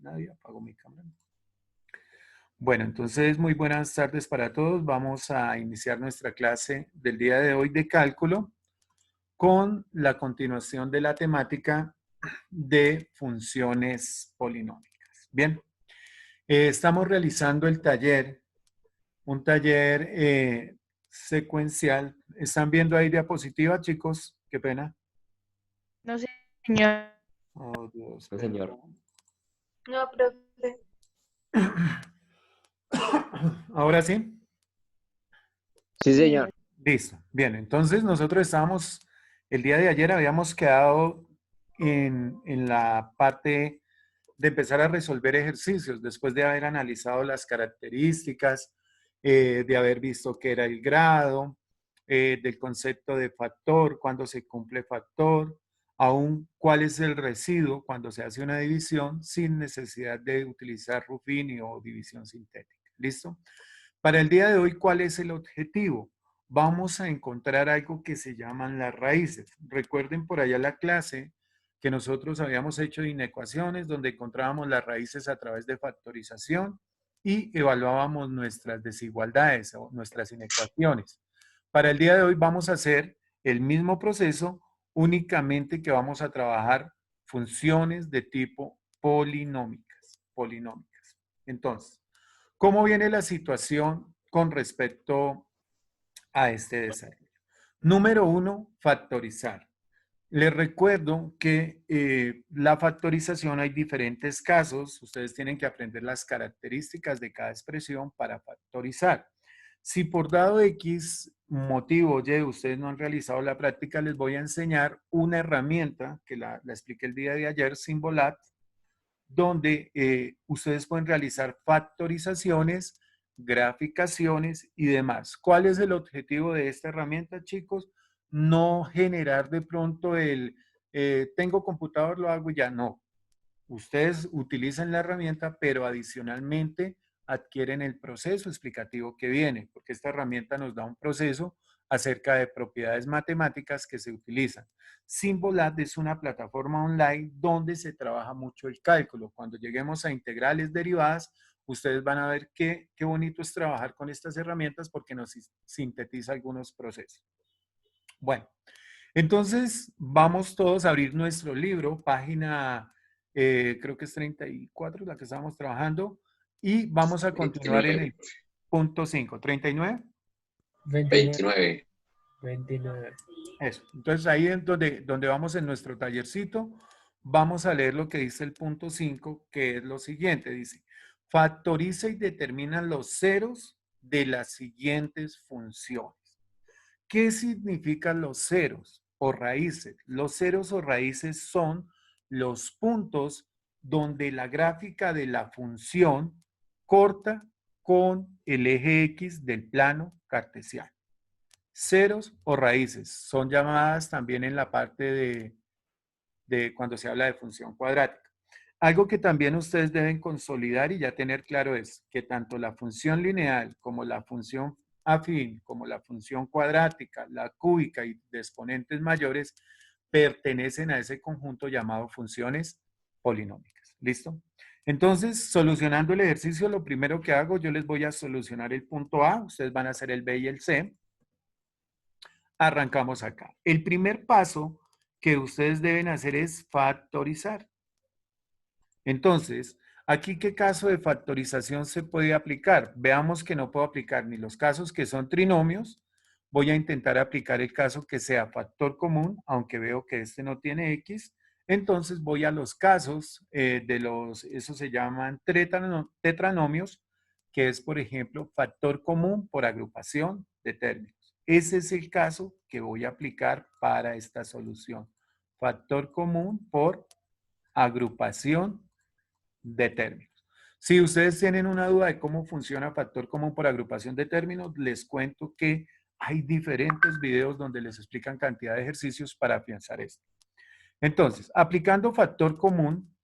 Nadie, apago mi cámara. Bueno, entonces muy buenas tardes para todos. Vamos a iniciar nuestra clase del día de hoy de cálculo con la continuación de la temática de funciones polinómicas. Bien, estamos realizando el taller, un taller secuencial. ¿Están viendo ahí diapositiva, chicos? Qué pena. No, señor. Oh, Dios, No, señor. perdón. No, profe. ¿Ahora sí? Sí, Sí, señor. señor. Listo. Bien, entonces nosotros estábamos, el día de ayer habíamos quedado en la parte de empezar a resolver ejercicios, después de haber analizado las características, de haber visto qué era el grado, del concepto de factor, cuándo se cumple factor, aún cuál es el residuo cuando se hace una división sin necesidad de utilizar Ruffini o división sintética. ¿Listo? Para el día de hoy, ¿cuál es el objetivo? Vamos a encontrar algo que se llaman las raíces. Recuerden por allá la clase que nosotros habíamos hecho de inecuaciones donde encontrábamos las raíces a través de factorización y evaluábamos nuestras desigualdades o nuestras inecuaciones. Para el día de hoy vamos a hacer el mismo proceso, únicamente que vamos a trabajar funciones de tipo polinómicas. Entonces, ¿cómo viene la situación con respecto a este desarrollo? Número uno, factorizar. Les recuerdo que la factorización hay diferentes casos. Ustedes tienen que aprender las características de cada expresión para factorizar. Si por dado X motivo, oye, ustedes no han realizado la práctica, les voy a enseñar una herramienta que la expliqué el día de ayer, Symbolat, donde ustedes pueden realizar factorizaciones, graficaciones y demás. ¿Cuál es el objetivo de esta herramienta, chicos? No generar de pronto tengo computador, lo hago y ya no. Ustedes utilizan la herramienta, pero adicionalmente adquieren el proceso explicativo que viene, porque esta herramienta nos da un proceso acerca de propiedades matemáticas que se utilizan. Symbolat es una plataforma online donde se trabaja mucho el cálculo. Cuando lleguemos a integrales derivadas, ustedes van a ver qué bonito es trabajar con estas herramientas porque nos sintetiza algunos procesos. Bueno, entonces vamos todos a abrir nuestro libro, página, creo que es 34, la que estamos trabajando, y vamos a continuar en 29. el punto 5. ¿39? 29. 29. Eso. Entonces ahí es donde vamos en nuestro tallercito, vamos a leer lo que dice el punto 5, que es lo siguiente. Dice, factoriza y determina los ceros de las siguientes funciones. ¿Qué significan los ceros o raíces? Los ceros o raíces son los puntos donde la gráfica de la función corta con el eje X del plano cartesiano. Ceros o raíces son llamadas también en la parte de cuando se habla de función cuadrática. Algo que también ustedes deben consolidar y ya tener claro es que tanto la función lineal como la función afín, como la función cuadrática, la cúbica y de exponentes mayores pertenecen a ese conjunto llamado funciones polinómicas. ¿Listo? Entonces, solucionando el ejercicio, lo primero que hago, yo les voy a solucionar el punto A, ustedes van a hacer el B y el C. Arrancamos acá. El primer paso que ustedes deben hacer es factorizar. Entonces, aquí, ¿qué caso de factorización se puede aplicar? Veamos que no puedo aplicar ni los casos que son trinomios. Voy a intentar aplicar el caso que sea factor común, aunque veo que este no tiene X. Entonces, voy a los casos eso se llaman tetranomios, que es, por ejemplo, factor común por agrupación de términos. Ese es el caso que voy a aplicar para esta solución. Factor común por agrupación de términos. Si ustedes tienen una duda de cómo funciona factor común por agrupación de términos, les cuento que hay diferentes videos donde les explican cantidad de ejercicios para afianzar esto. Entonces, aplicando factor común,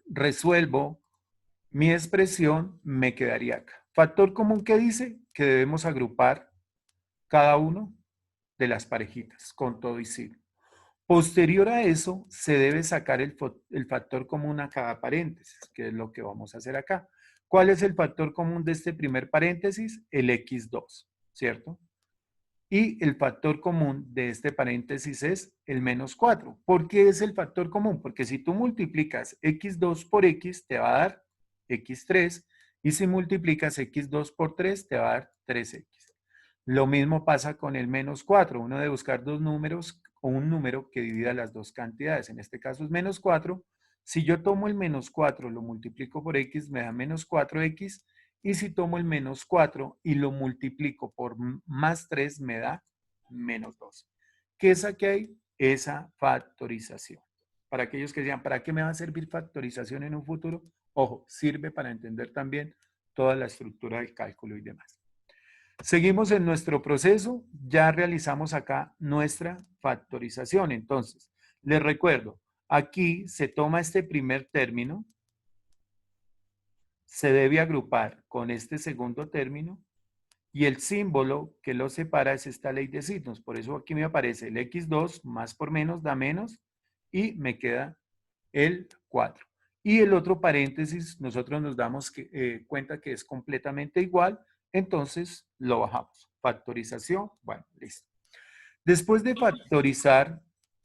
resuelvo mi expresión, me quedaría acá. Factor común, ¿qué dice? Que debemos agrupar cada uno de las parejitas con todo y signo. Posterior a eso, se debe sacar el factor común a cada paréntesis, que es lo que vamos a hacer acá. ¿Cuál es el factor común de este primer paréntesis? El x2, ¿cierto? Y el factor común de este paréntesis es el menos 4. ¿Por qué es el factor común? Porque si tú multiplicas x2 por x, te va a dar x3. Y si multiplicas x2 por 3, te va a dar 3x. Lo mismo pasa con el menos 4. Uno debe buscar dos números o un número que divida las dos cantidades. En este caso es menos 4. Si yo tomo el menos 4, lo multiplico por x, me da menos 4x. Y si tomo el menos 4 y lo multiplico por más 3, me da menos 12. ¿Qué es aquí? Esa factorización. Para aquellos que digan, ¿para qué me va a servir factorización en un futuro? Ojo, sirve para entender también toda la estructura del cálculo y demás. Seguimos en nuestro proceso, ya realizamos acá nuestra factorización. Entonces, les recuerdo, aquí se toma este primer término, se debe agrupar con este segundo término y el símbolo que lo separa es esta ley de signos. Por eso aquí me aparece el x2 más por menos da menos y me queda el 4. Y el otro paréntesis, nosotros nos damos cuenta que es completamente igual, entonces lo bajamos. Factorización, bueno, listo. Después de factorizar,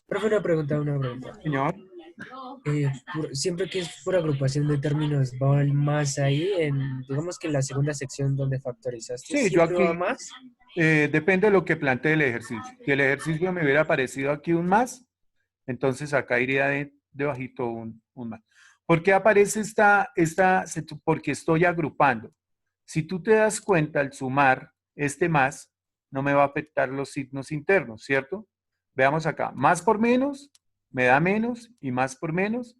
Profe, una pregunta. señor, Siempre que es por agrupación de términos, ¿va el más ahí digamos que en la segunda sección donde factorizaste? sí, yo ¿Siempre va aquí, más? depende de lo que plantee el ejercicio. Si el ejercicio me hubiera aparecido aquí un más, entonces acá iría debajito un más. ¿Por qué aparece porque estoy agrupando? Si tú te das cuenta, al sumar este más, no me va a afectar los signos internos, ¿cierto? Veamos acá, más por menos me da menos y más por menos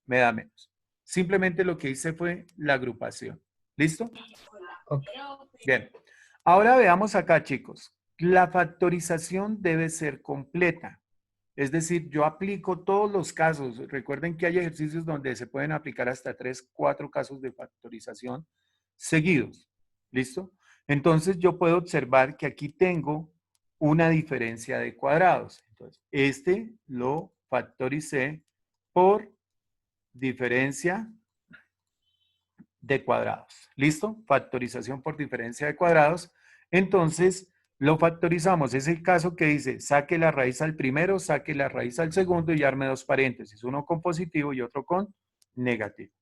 me da menos. Simplemente lo que hice fue la agrupación. ¿Listo? Ok. Bien. Ahora veamos acá, chicos. La factorización debe ser completa. Es decir, yo aplico todos los casos. Recuerden que hay ejercicios donde se pueden aplicar hasta 3, 4 casos de factorización seguidos. ¿Listo? Entonces yo puedo observar que aquí tengo una diferencia de cuadrados. Entonces, este lo factoricé por diferencia de cuadrados. ¿Listo? Factorización por diferencia de cuadrados. Entonces, lo factorizamos. Es el caso que dice, saque la raíz al primero, saque la raíz al segundo y arme dos paréntesis, uno con positivo y otro con negativo.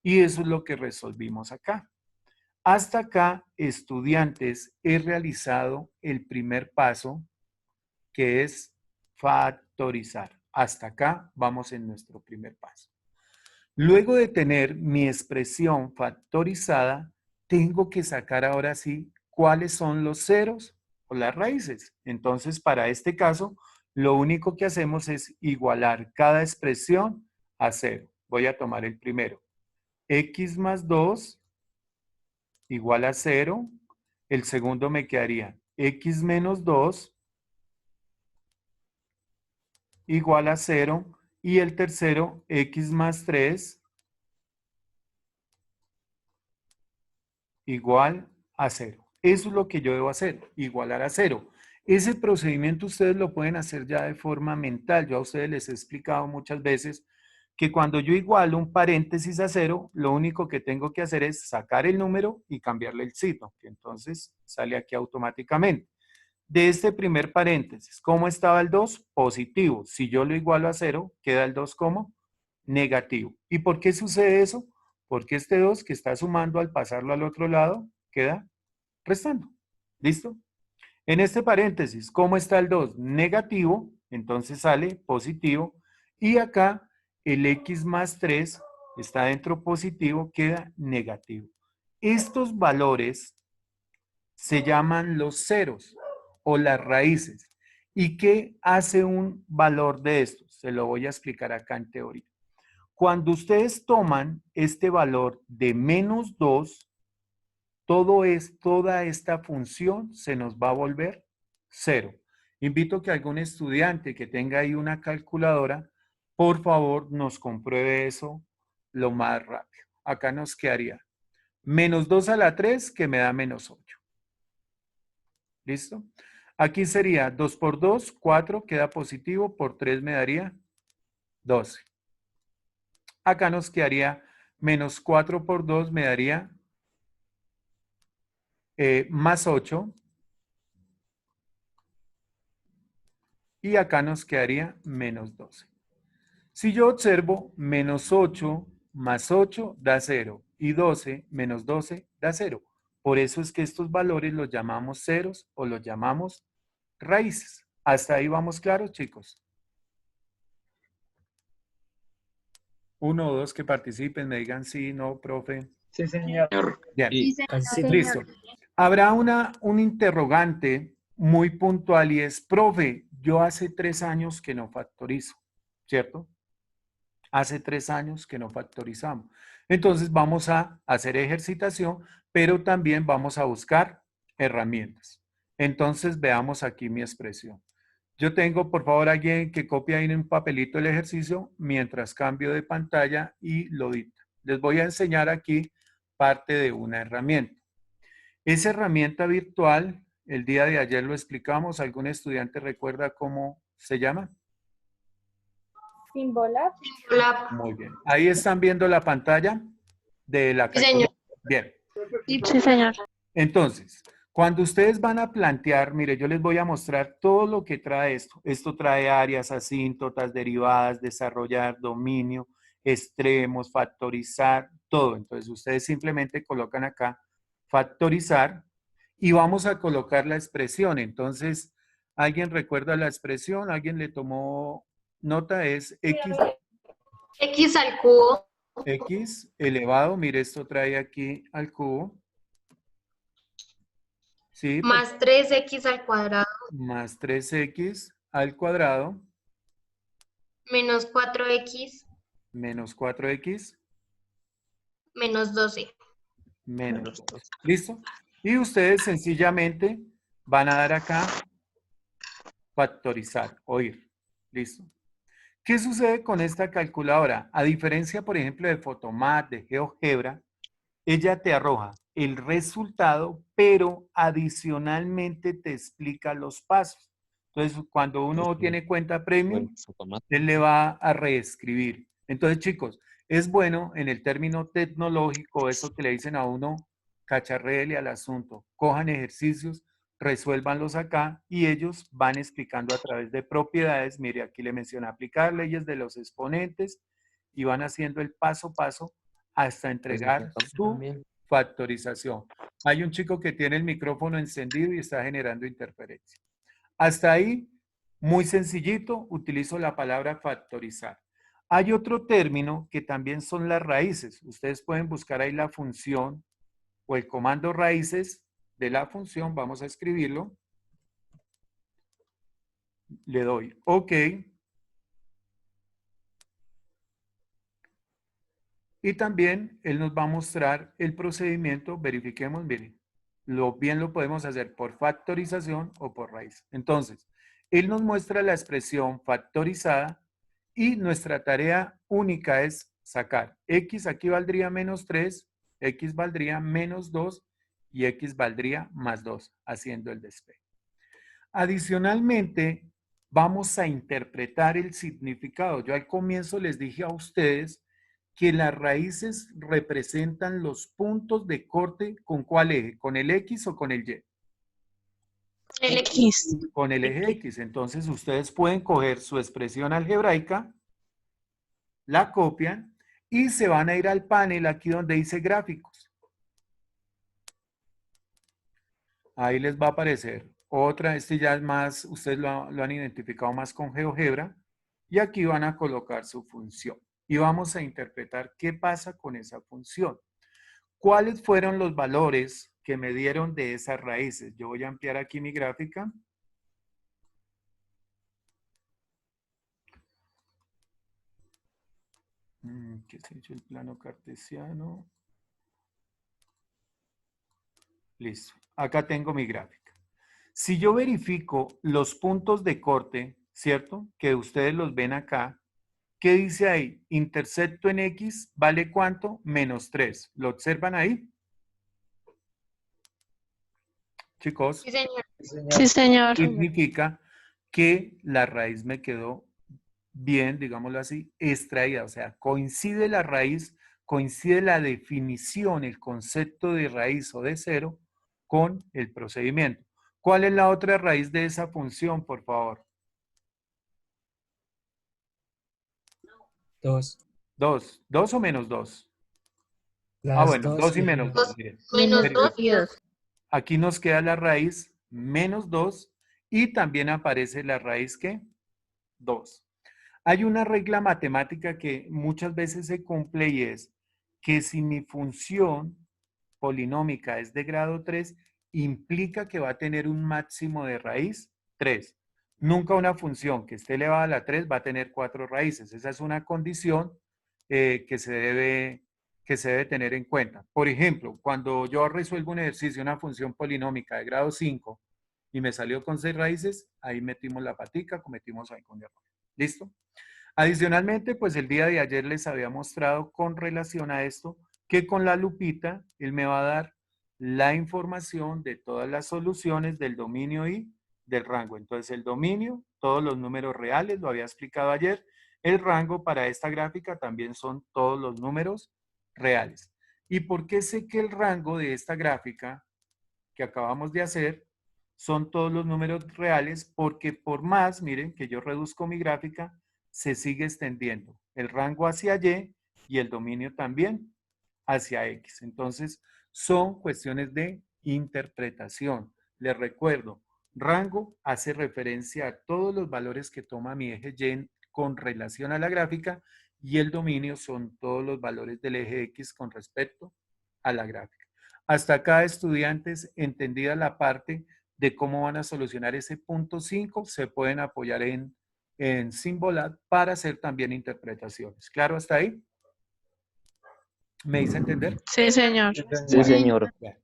Y eso es lo que resolvimos acá. Hasta acá, estudiantes, he realizado el primer paso, que es factorizar. Hasta acá vamos en nuestro primer paso. Luego de tener mi expresión factorizada, tengo que sacar ahora sí cuáles son los ceros o las raíces. Entonces, para este caso, lo único que hacemos es igualar cada expresión a 0. Voy a tomar el primero. X más 2 igual a 0. El segundo me quedaría X menos 2 igual a 0. Y el tercero, X más 3 igual a 0. Eso es lo que yo debo hacer, igualar a 0. Ese procedimiento ustedes lo pueden hacer ya de forma mental. Yo a ustedes les he explicado muchas veces que cuando yo igualo un paréntesis a 0, lo único que tengo que hacer es sacar el número y cambiarle el signo, que entonces sale aquí automáticamente. De este primer paréntesis, ¿cómo estaba el 2? Positivo. Si yo lo igualo a 0, queda el 2 como negativo. ¿Y por qué sucede eso? Porque este 2 que está sumando al pasarlo al otro lado, queda restando. ¿Listo? En este paréntesis, ¿cómo está el 2? Negativo, entonces sale positivo. Y acá el x más 3 está dentro positivo, queda negativo. Estos valores se llaman los ceros o las raíces. ¿Y qué hace un valor de estos? Se lo voy a explicar acá en teoría. Cuando ustedes toman este valor de menos 2, toda esta función se nos va a volver 0. Invito a que algún estudiante que tenga ahí una calculadora, por favor, nos compruebe eso lo más rápido. Acá nos quedaría menos 2 a la 3, que me da menos 8. ¿Listo? Aquí sería 2 por 2, 4, queda positivo, por 3 me daría 12. Acá nos quedaría menos 4 por 2 me daría más 8. Y acá nos quedaría menos 12. Si yo observo, menos 8 más 8 da 0 y 12 menos 12 da 0. Por eso es que estos valores los llamamos ceros o los llamamos raíces. ¿Hasta ahí vamos claros, chicos? Uno o dos que participen, me digan sí, no, profe. Sí, señor. Señor. Bien, Sí. Casi. listo. Habrá un interrogante muy puntual y es, profe, yo hace 3 años que no factorizo, ¿cierto? Hace 3 años que no factorizamos. Entonces vamos a hacer ejercitación, pero también vamos a buscar herramientas. Entonces veamos aquí mi expresión. Yo tengo, por favor, alguien que copie ahí en un papelito el ejercicio mientras cambio de pantalla y lo dicta. Les voy a enseñar aquí parte de una herramienta. Esa herramienta virtual, el día de ayer lo explicamos. ¿Algún estudiante recuerda cómo se llama? Symbolab. Muy bien. Ahí están viendo la pantalla de la Sí, señor. Bien. Sí, señor. Entonces, cuando ustedes van a plantear, mire, yo les voy a mostrar todo lo que trae esto. Esto trae áreas, asíntotas, derivadas, desarrollar, dominio, extremos, factorizar, todo. Entonces, ustedes simplemente colocan acá factorizar y vamos a colocar la expresión. Entonces, ¿alguien recuerda la expresión? ¿Alguien le tomó nota? Es X al cubo x elevado, mire, esto trae aquí al cubo. Sí, más 3x al cuadrado más 3x al cuadrado menos 4x menos 4x menos 12. menos 2. ¿Listo? Y ustedes sencillamente van a dar acá factorizar, oír. ¿Listo? ¿Qué sucede con esta calculadora? A diferencia, por ejemplo, de Photomath, de GeoGebra, ella te arroja el resultado, pero adicionalmente te explica los pasos. Entonces, cuando uno tiene cuenta premium, él le va a reescribir. Entonces, chicos, es bueno en el término tecnológico, eso que le dicen a uno, cacharréele al asunto, cojan ejercicios, resuélvanlos acá y ellos van explicando a través de propiedades. Mire, aquí le menciona aplicar leyes de los exponentes y van haciendo el paso a paso hasta entregar su factorización. Hay un chico que tiene el micrófono encendido y está generando interferencia. Hasta ahí, muy sencillito, utilizo la palabra factorizar. Hay otro término que también son las raíces. Ustedes pueden buscar ahí la función o el comando raíces de la función. Vamos a escribirlo. Le doy OK. Y también él nos va a mostrar el procedimiento. Verifiquemos, miren. Bien lo podemos hacer por factorización o por raíz. Entonces, él nos muestra la expresión factorizada y nuestra tarea única es sacar. X aquí valdría menos 3, X valdría menos 2 y X valdría más 2, haciendo el despegue. Adicionalmente, vamos a interpretar el significado. Yo al comienzo les dije a ustedes que las raíces representan los puntos de corte ¿con cuál eje? ¿Con el X o con el Y? El X. Con el eje X. Entonces ustedes pueden coger su expresión algebraica, la copian y se van a ir al panel aquí donde dice gráficos. Ahí les va a aparecer otra, este ya es más, ustedes lo han identificado más con GeoGebra y aquí van a colocar su función y vamos a interpretar qué pasa con esa función. ¿Cuáles fueron los valores que me dieron de esas raíces? Yo voy a ampliar aquí mi gráfica. ¿Qué se ha hecho el plano cartesiano? Listo. Acá tengo mi gráfica. Si yo verifico los puntos de corte, ¿cierto? Que ustedes los ven acá. ¿Qué dice ahí? Intercepto en X vale ¿cuánto? Menos 3. ¿Lo observan ahí? chicos, Sí, señor. Sí, señor. significa que la raíz me quedó bien, digámoslo así, extraída. O sea, coincide la raíz, coincide la definición, el concepto de raíz o de cero con el procedimiento. ¿Cuál es la otra raíz de esa función, por favor? 2. 2. ¿2 o menos 2? Las Bueno, 2 dos y y menos 2. Dos Miren. menos Very 2 good. y 2. Aquí nos queda la raíz menos 2 y también aparece la raíz ¿qué? 2. Hay una regla matemática que muchas veces se cumple y es que si mi función polinómica es de grado 3, implica que va a tener un máximo de raíz 3. Nunca una función que esté elevada a la 3 va a tener 4 raíces. Esa es una condición que se debe tener en cuenta. Por ejemplo, cuando yo resuelvo un ejercicio, una función polinómica de grado 5 y me salió con 6 raíces, ahí metimos la patica, cometimos ahí con error. ¿Listo? Adicionalmente, pues el día de ayer les había mostrado con relación a esto que con la lupita él me va a dar la información de todas las soluciones del dominio y del rango. Entonces el dominio, todos los números reales, lo había explicado ayer. El rango para esta gráfica también son todos los números reales. ¿Y por qué sé que el rango de esta gráfica que acabamos de hacer son todos los números reales? Porque por más, miren, que yo reduzco mi gráfica, se sigue extendiendo el rango hacia y el dominio también hacia X. Entonces, son cuestiones de interpretación. Les recuerdo, rango hace referencia a todos los valores que toma mi eje Y con relación a la gráfica y el dominio son todos los valores del eje X con respecto a la gráfica. Hasta acá, estudiantes, entendida la parte de cómo van a solucionar ese punto 5, se pueden apoyar en Symbolab para hacer también interpretaciones. ¿Claro hasta ahí? ¿Me hice entender? Sí, señor. Sí, señor. Bueno.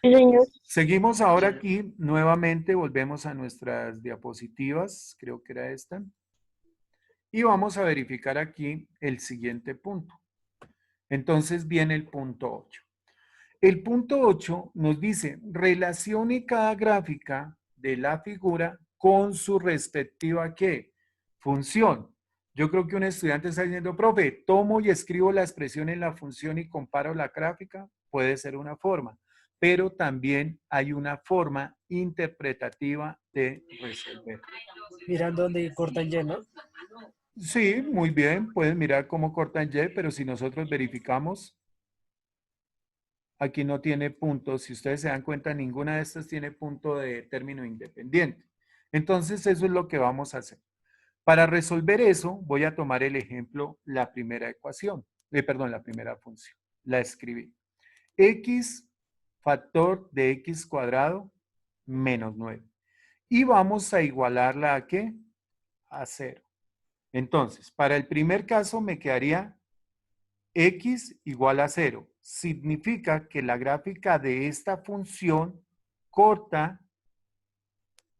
Sí, señor. Seguimos ahora aquí, nuevamente volvemos a nuestras diapositivas, creo que era esta, y vamos a verificar aquí el siguiente punto. Entonces viene el punto 8. El punto 8 nos dice, relacione cada gráfica de la figura con su respectiva ¿qué? Función. Yo creo que un estudiante está diciendo, profe, tomo y escribo la expresión en la función y comparo la gráfica. Puede ser una forma, pero también hay una forma interpretativa de resolver. Mirando dónde corta el Y, ¿no? Sí, muy bien, pueden mirar cómo cortan Y, pero si nosotros verificamos, aquí no tiene punto. Si ustedes se dan cuenta, ninguna de estas tiene punto de término independiente. Entonces, eso es lo que vamos a hacer. Para resolver eso, voy a tomar el ejemplo, la primera ecuación, la primera función. La escribí. X factor de X cuadrado menos 9. Y vamos a igualarla ¿a qué? A 0. Entonces, para el primer caso me quedaría X igual a 0. Significa que la gráfica de esta función corta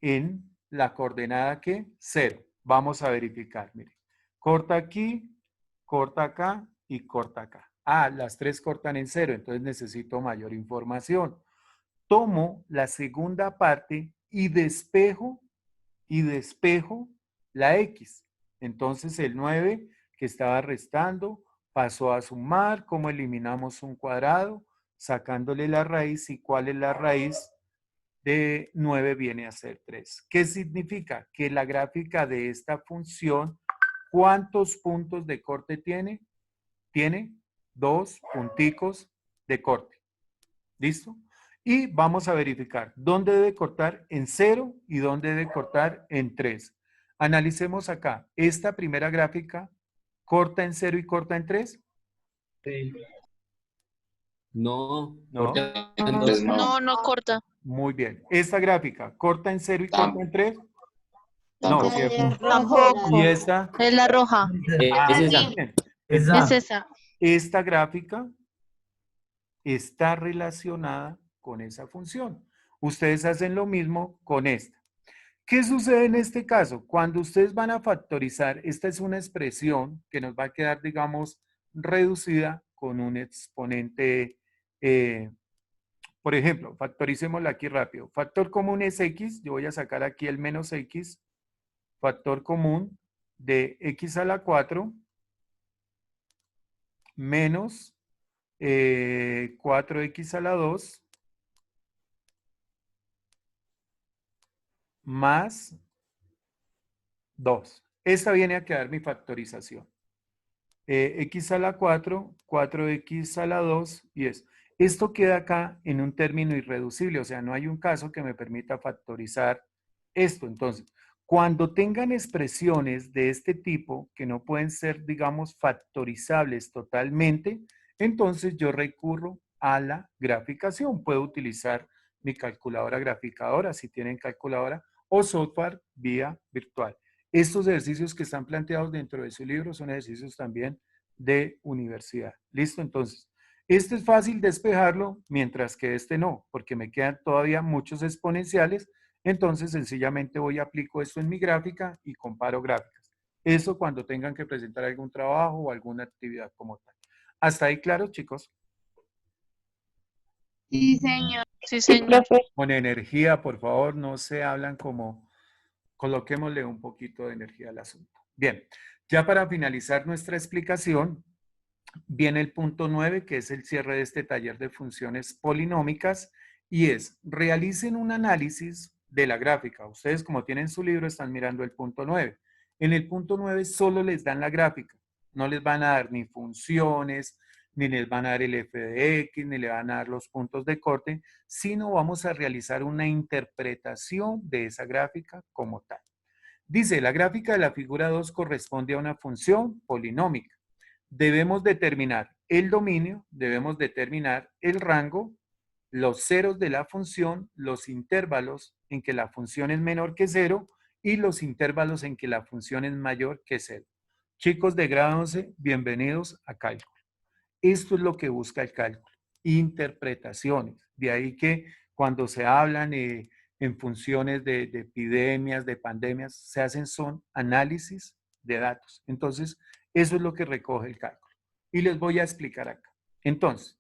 en la coordenada que 0. Vamos a verificar, mire. Corta aquí, corta acá y corta acá. Ah, las tres cortan en 0, entonces necesito mayor información. Tomo la segunda parte y despejo la X. Entonces el 9 que estaba restando pasó a sumar. ¿Cómo eliminamos un cuadrado? Sacándole la raíz. ¿Y cuál es la raíz de 9? Viene a ser 3. ¿Qué significa? Que la gráfica de esta función, ¿cuántos puntos de corte tiene? Tiene 2 punticos de corte. ¿Listo? Y vamos a verificar dónde debe cortar en 0 y dónde debe cortar en 3. Analicemos acá. Esta primera gráfica corta en 0 y corta en 3. No, No. porque entonces no. No, no corta. Muy bien. Esta gráfica corta en 0 y corta en 3. No, Tampoco. ¿cierto? Tampoco. Y esta. Es la roja. Ah, Es muy esa. bien. Es Entonces, esa. esta gráfica está relacionada con esa función. Ustedes hacen lo mismo con esta. ¿Qué sucede en este caso? Cuando ustedes van a factorizar, esta es una expresión que nos va a quedar, digamos, reducida con un exponente Por ejemplo, factoricémoslo aquí rápido. Factor común es x, yo voy a sacar aquí el menos x, factor común de x a la 4 menos 4x a la 2 más 2. Esta viene a quedar mi factorización. X a la 4, 4x a la 2 y es. Esto queda acá en un término irreducible, o sea, no hay un caso que me permita factorizar esto. Entonces, cuando tengan expresiones de este tipo que no pueden ser, digamos, factorizables totalmente, entonces yo recurro a la graficación. Puedo utilizar mi calculadora graficadora, si tienen calculadora, o software vía virtual. Estos ejercicios que están planteados dentro de su libro son ejercicios también de universidad. ¿Listo? Entonces, este es fácil despejarlo, mientras que este no, porque me quedan todavía muchos exponenciales. Entonces, sencillamente voy a aplico esto en mi gráfica y comparo gráficas. Eso cuando tengan que presentar algún trabajo o alguna actividad como tal. ¿Hasta ahí claro, chicos? Sí, Sí, señor. profe. Con energía, por favor, no se hablan como... Coloquémosle un poquito de energía al asunto. Bien, ya para finalizar nuestra explicación, viene el punto 9, que es el cierre de este taller de funciones polinómicas, y es, realicen un análisis de la gráfica. Ustedes, como tienen su libro, están mirando el punto 9. En el punto 9 solo les dan la gráfica. No les van a dar ni funciones, ni les van a dar el f de x, ni le van a dar los puntos de corte, sino vamos a realizar una interpretación de esa gráfica como tal. Dice, la gráfica de la figura 2 corresponde a una función polinómica. Debemos determinar el dominio, debemos determinar el rango, los ceros de la función, los intervalos en que la función es menor que 0 y los intervalos en que la función es mayor que 0. Chicos de grado 11, bienvenidos a cálculo. Esto es lo que busca el cálculo, interpretaciones. De ahí que cuando se hablan en funciones de epidemias, de pandemias, se hacen son análisis de datos. Entonces, eso es lo que recoge el cálculo. Y les voy a explicar acá. Entonces,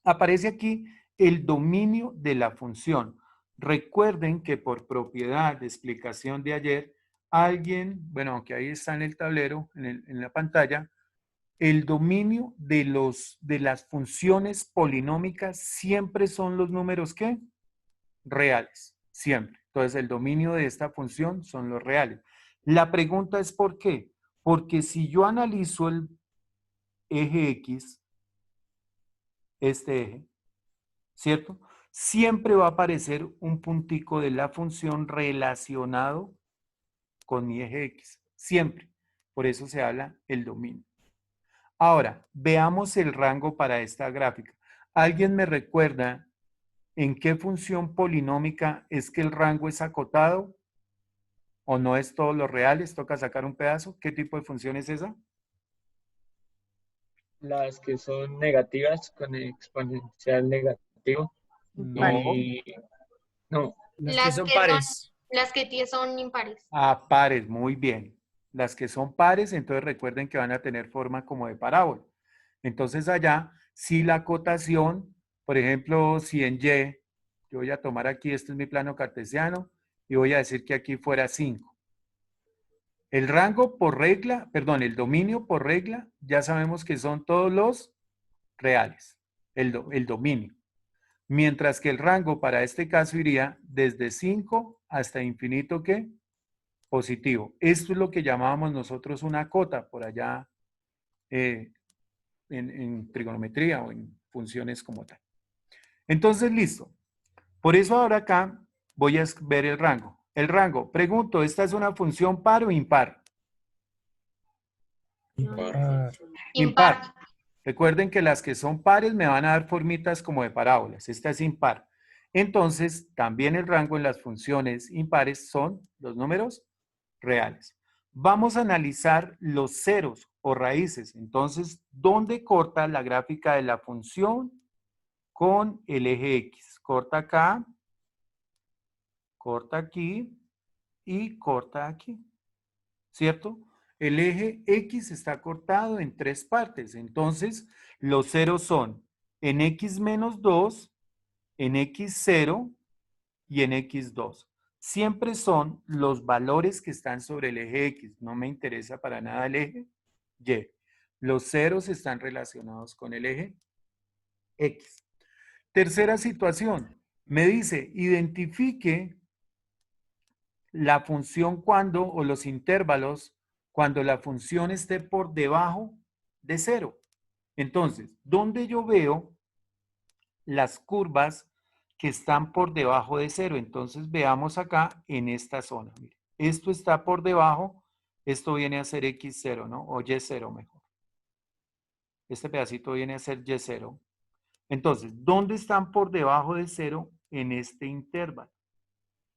aparece aquí el dominio de la función. Recuerden que por propiedad de explicación de ayer, alguien, bueno, aunque ahí está en el tablero, en la pantalla, el dominio de las funciones polinómicas siempre son los números, ¿qué? Reales, siempre. Entonces, el dominio de esta función son los reales. La pregunta es ¿por qué? Porque si yo analizo el eje X, este eje, ¿cierto? Siempre va a aparecer un puntico de la función relacionado con mi eje X, siempre. Por eso se habla el dominio. Ahora, veamos el rango para esta gráfica. ¿Alguien me recuerda en qué función polinómica es que el rango es acotado? ¿O no es todos los reales? ¿Toca sacar un pedazo? ¿Qué tipo de función es esa? Las que son negativas con exponencial negativo. No. Y no, Las que Las son que son, pares. las que son impares. Ah, pares, muy bien. Las que son pares, entonces recuerden que van a tener forma como de parábola. Entonces allá, si la acotación, por ejemplo, si en Y, yo voy a tomar aquí, este es mi plano cartesiano, y voy a decir que aquí fuera 5. El rango por regla, perdón, el dominio por regla, ya sabemos que son todos los reales, el dominio. Mientras que el rango para este caso iría desde 5 hasta infinito, ¿qué? Positivo. Esto es lo que llamábamos nosotros una cota por allá en trigonometría o en funciones como tal. Entonces, listo. Por eso ahora acá voy a ver el rango. El rango, pregunto, ¿esta es una función par o impar? Impar. Impar. Recuerden que las que son pares me van a dar formitas como de parábolas. Esta es impar. Entonces, también el rango en las funciones impares son los números reales. Vamos a analizar los ceros o raíces. Entonces, ¿dónde corta la gráfica de la función con el eje X? Corta acá, corta aquí y corta aquí, ¿cierto? El eje X está cortado en 3 partes. Entonces, los ceros son en X menos 2 en X0 y en X2. Siempre son los valores que están sobre el eje X. No me interesa para nada el eje Y. Los ceros están relacionados con el eje X. Tercera situación. Me dice, identifique la función cuando, o los intervalos, cuando la función esté por debajo de 0. Entonces, ¿dónde yo veo las curvas que están por debajo de 0? Entonces, veamos acá en esta zona. Mire, esto está por debajo, esto viene a ser X0, ¿no? O Y0 mejor. Este pedacito viene a ser Y0. Entonces, ¿dónde están por debajo de 0? En este intervalo.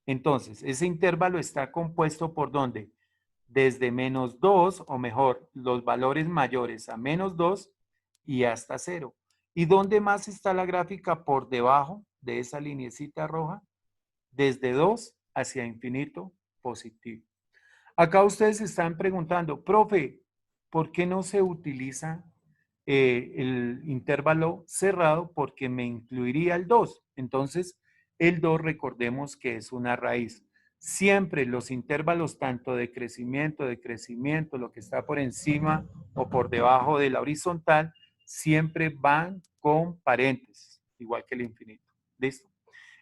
Entonces, ese intervalo está compuesto por ¿dónde? Desde menos 2, o mejor, los valores mayores a menos 2 y hasta 0. ¿Y dónde más está la gráfica por debajo de esa lineecita roja? Desde 2 hacia infinito positivo. Acá ustedes están preguntando, profe, ¿por qué no se utiliza el intervalo cerrado? Porque me incluiría el 2. Entonces, el 2 recordemos que es una raíz. Siempre los intervalos tanto de crecimiento, lo que está por encima o por debajo de la horizontal, siempre van con paréntesis, igual que el infinito. ¿Listo?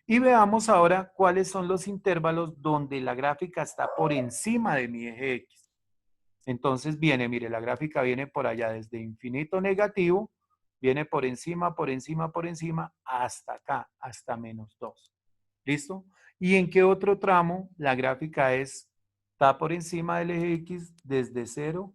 Y veamos ahora cuáles son los intervalos donde la gráfica está por encima de mi eje X. Entonces viene, mire, la gráfica viene por allá desde infinito negativo, viene por encima, hasta acá, hasta menos 2. ¿Listo? ¿Y en qué otro tramo la gráfica está por encima del eje X desde 0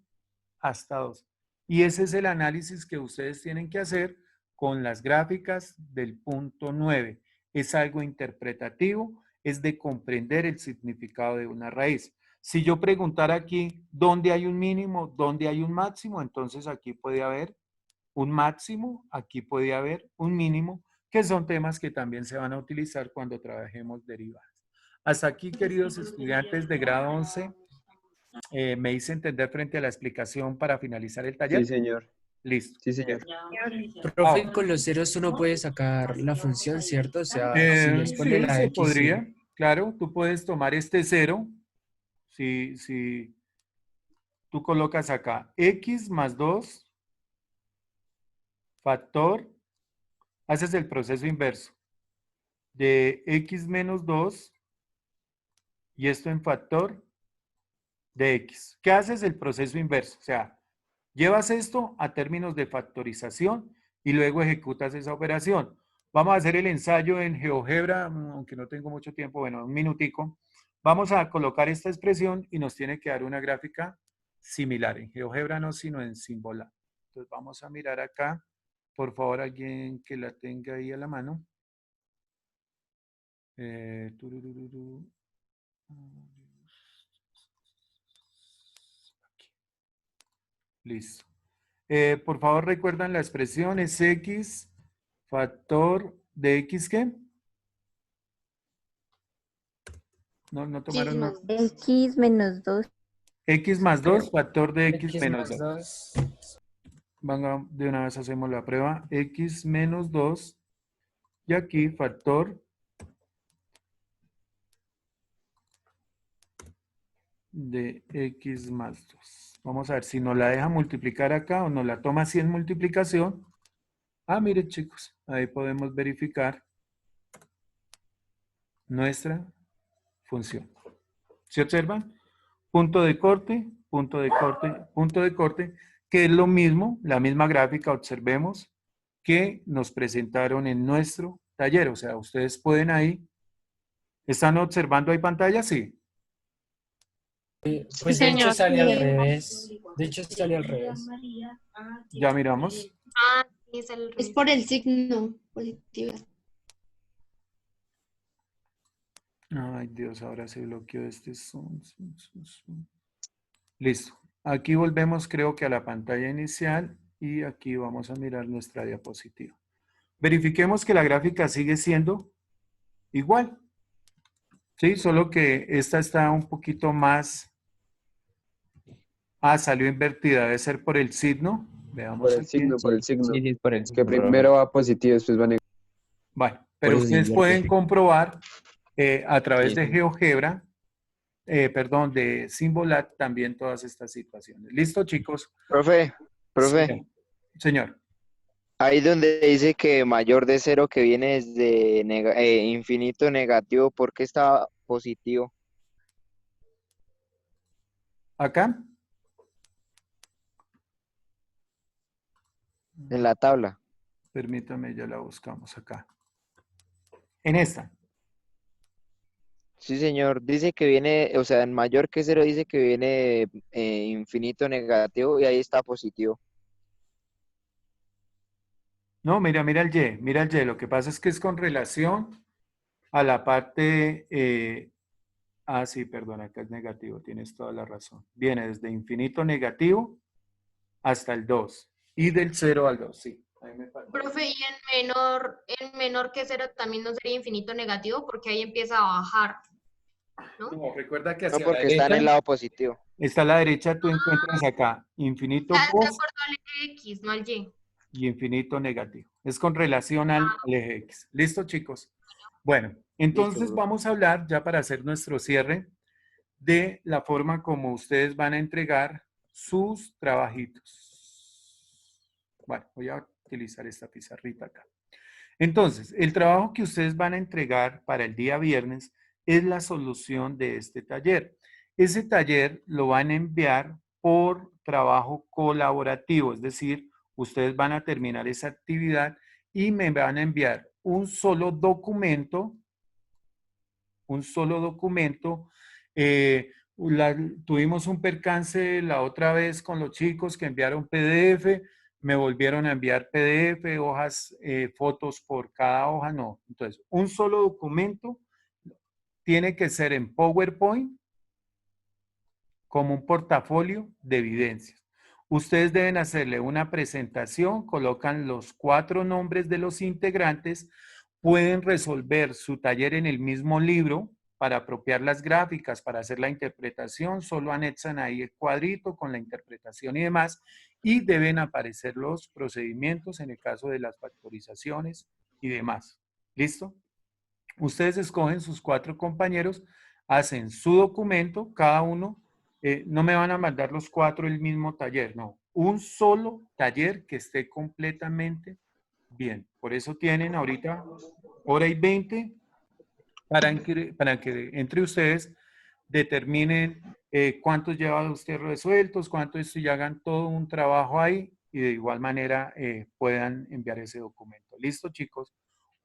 hasta 2? Y ese es el análisis que ustedes tienen que hacer con las gráficas del punto 9. Es algo interpretativo, es de comprender el significado de una raíz. Si yo preguntara aquí dónde hay un mínimo, dónde hay un máximo, entonces aquí puede haber un máximo, aquí puede haber un mínimo, que son temas que también se van a utilizar cuando trabajemos derivadas. Hasta aquí, queridos estudiantes de grado 11, me hice entender frente a la explicación para finalizar el taller. Sí, señor. Listo. Sí, señor. Profe, con los ceros uno puede sacar la función, ¿cierto? O sea, si nos pone Sí, la se X. podría. Claro, tú puedes tomar este 0. Si tú colocas acá X más 2, factor, haces el proceso inverso de X menos 2 y esto en factor de X. ¿Qué haces? El proceso inverso. O sea, llevas esto a términos de factorización y luego ejecutas esa operación. Vamos a hacer el ensayo en GeoGebra, aunque no tengo mucho tiempo, bueno, un minutico. Vamos a colocar esta expresión y nos tiene que dar una gráfica similar. En GeoGebra no, sino en Symbolab. Entonces vamos a mirar acá. Por favor, alguien que la tenga ahí a la mano. Aquí. Listo. Por favor, ¿recuerdan la expresión? Es X factor de X, ¿qué? No tomaron nota. X menos 2. X más 2, factor de X X menos más 2. 2. Venga, de una vez hacemos la prueba. X menos 2. Y aquí factor de X más 2. Vamos a ver si nos la deja multiplicar acá o nos la toma así en multiplicación. Ah, miren chicos, ahí podemos verificar nuestra función. ¿Se observan? Punto de corte, punto de corte, punto de corte, que es lo mismo, la misma gráfica, observemos, que nos presentaron en nuestro taller. O sea, ustedes pueden ahí, ¿están observando ahí pantalla? Sí. Pues de señor. hecho sale al revés. De hecho sale al revés. Ya miramos. Ah, sí, es el Es por el signo positivo. Ay, Dios, ahora se bloqueó este zoom. Listo. Aquí volvemos, creo que a la pantalla inicial y aquí vamos a mirar nuestra diapositiva. Verifiquemos que la gráfica sigue siendo igual. Sí, solo que esta está un poquito más... Ah, salió invertida. Debe ser por el signo. Veamos Por el aquí. signo, por el signo. Sí, sí, por el Que primero va positivo, después va negativo. Bueno, Pero Por eso, ustedes señor, pueden comprobar a través Sí, de sí. GeoGebra, perdón, de Symbolat también todas estas situaciones. ¿Listo, chicos? Profe, Señor. Señor. ahí donde dice que mayor de cero que viene desde infinito negativo, ¿por qué está positivo Acá. en la tabla? Permítame, ya la buscamos acá. En esta. Sí, señor, dice que viene, o sea, en mayor que cero dice que viene infinito negativo y ahí está positivo. No, mira el Y, mira el Y. Lo que pasa es que es con relación a la parte... sí, perdón, acá es negativo, tienes toda la razón. Viene desde infinito negativo hasta el 2 y del 0 al 2, sí. Ahí me falta. Profe, y en menor que cero también no sería infinito negativo porque ahí empieza a bajar, ¿no? No, recuerda que No, hacia la porque está en derecha, el lado positivo. está a la derecha, tú encuentras acá infinito Ah, de post acuerdo al eje X, no al Y. y infinito negativo. Es con relación al eje X. ¿Listo, chicos? Bueno, entonces Listo, vamos a hablar ya para hacer nuestro cierre de la forma como ustedes van a entregar sus trabajitos. Bueno, voy a utilizar esta pizarrita acá. Entonces, el trabajo que ustedes van a entregar para el día viernes es la solución de este taller. Ese taller lo van a enviar por trabajo colaborativo, es decir, ustedes van a terminar esa actividad y me van a enviar un solo documento, tuvimos un percance la otra vez con los chicos que enviaron PDF, me volvieron a enviar PDF, hojas, fotos por cada hoja, no. Entonces, un solo documento tiene que ser en PowerPoint como un portafolio de evidencias. Ustedes deben hacerle una presentación, colocan los 4 nombres de los integrantes, pueden resolver su taller en el mismo libro para apropiar las gráficas, para hacer la interpretación, solo anexan ahí el cuadrito con la interpretación y demás, y deben aparecer los procedimientos en el caso de las factorizaciones y demás. ¿Listo? Ustedes escogen sus 4 compañeros, hacen su documento, cada uno, no me van a mandar los 4 el mismo taller, no, un solo taller que esté completamente bien. Por eso tienen ahorita hora y 20 para que entre ustedes determinen cuántos llevan ustedes resueltos, cuántos y hagan todo un trabajo ahí y de igual manera puedan enviar ese documento. ¿Listo, chicos?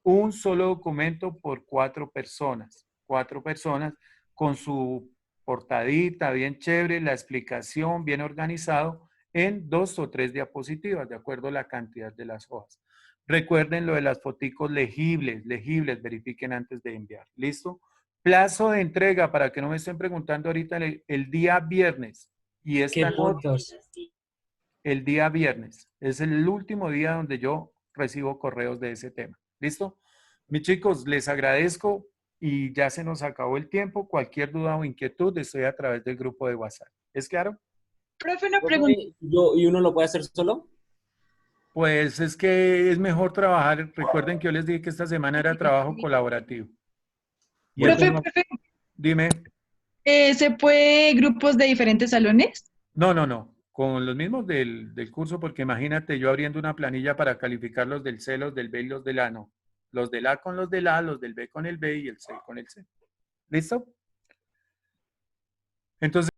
Un solo documento por 4 personas. 4 personas con su portadita bien chévere, la explicación bien organizado en 2 o 3 diapositivas, de acuerdo a la cantidad de las hojas. Recuerden lo de las foticos legibles, verifiquen antes de enviar. ¿Listo? Plazo de entrega, para que no me estén preguntando ahorita, el día viernes. Y ¿Qué esta noche, puntos? el día viernes. Es el último día donde yo recibo correos de ese tema. ¿Listo? Mis chicos, les agradezco y ya se nos acabó el tiempo. Cualquier duda o inquietud, estoy a través del grupo de WhatsApp. ¿Es claro? Profe, una pregunta. ¿Y uno lo puede hacer solo? Pues es que es mejor trabajar. Recuerden que yo les dije que esta semana era trabajo colaborativo. Y eso Profe, no, profe, dime. ¿se puede grupos de diferentes salones? No. Con los mismos del curso, porque imagínate yo abriendo una planilla para calificar los del C, los del B y los del A, no. Los del A con los del A, los del B con el B y el C con el C. ¿Listo? Entonces,